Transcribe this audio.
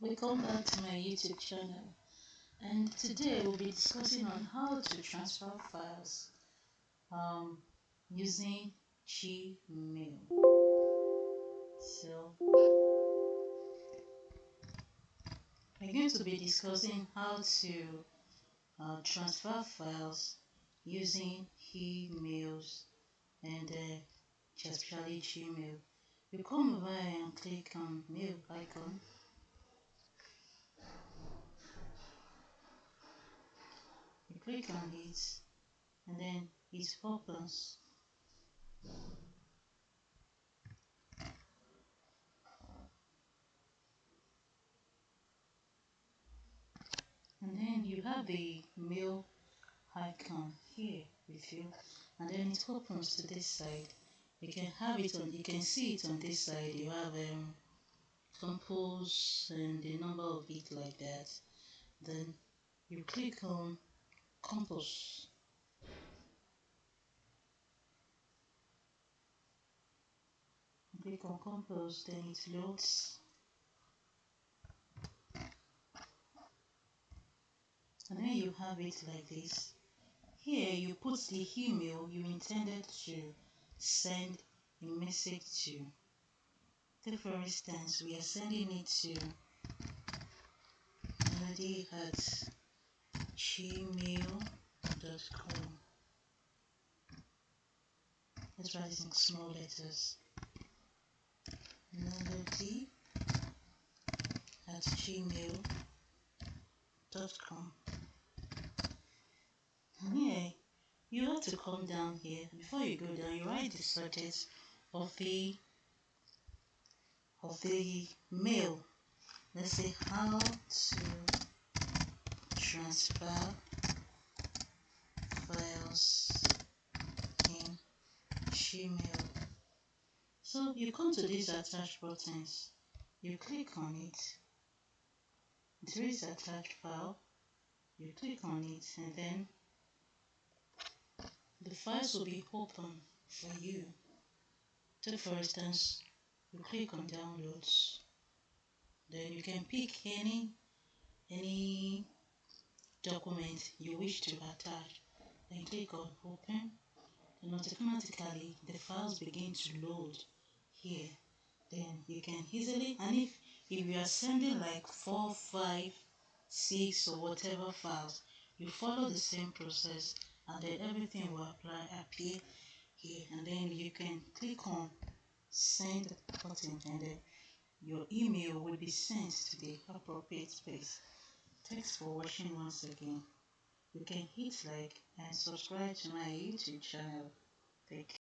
Welcome back to my YouTube channel, and today we'll be discussing on how to transfer files using Gmail. So we're going to be discussing how to transfer files using emails and especially Gmail. You come over and click on mail icon. You click on it and then it opens. And then you have the mail icon here with you, and then it opens to this side. You can have it on, you can see it on this side. You have compose and the number of it like that. Then you click on compose. Click on compose, then it loads. And then you have it like this. Here you put the email you intended to send a message to. Take for instance, we are sending it to melody@gmail.com. Let's write it in small letters. melody@gmail.com. And here you have to come down here. Before you go down, you write the subject of the mail. Let's say how to transfer files in Gmail. So you come to these attached buttons, you click on it. There is attached file, you click on it, and then the files will be open for you. Take for instance, you click on downloads, then you can pick any document you wish to attach, then click on open, and automatically the files begin to load here. Then you can easily, and if you are sending like 4, 5, 6 or whatever files, you follow the same process, and then everything will appear here, and then you can click on send button, and then your email will be sent to the appropriate place. Thanks for watching once again. You can hit like and subscribe to my YouTube channel. Thank you.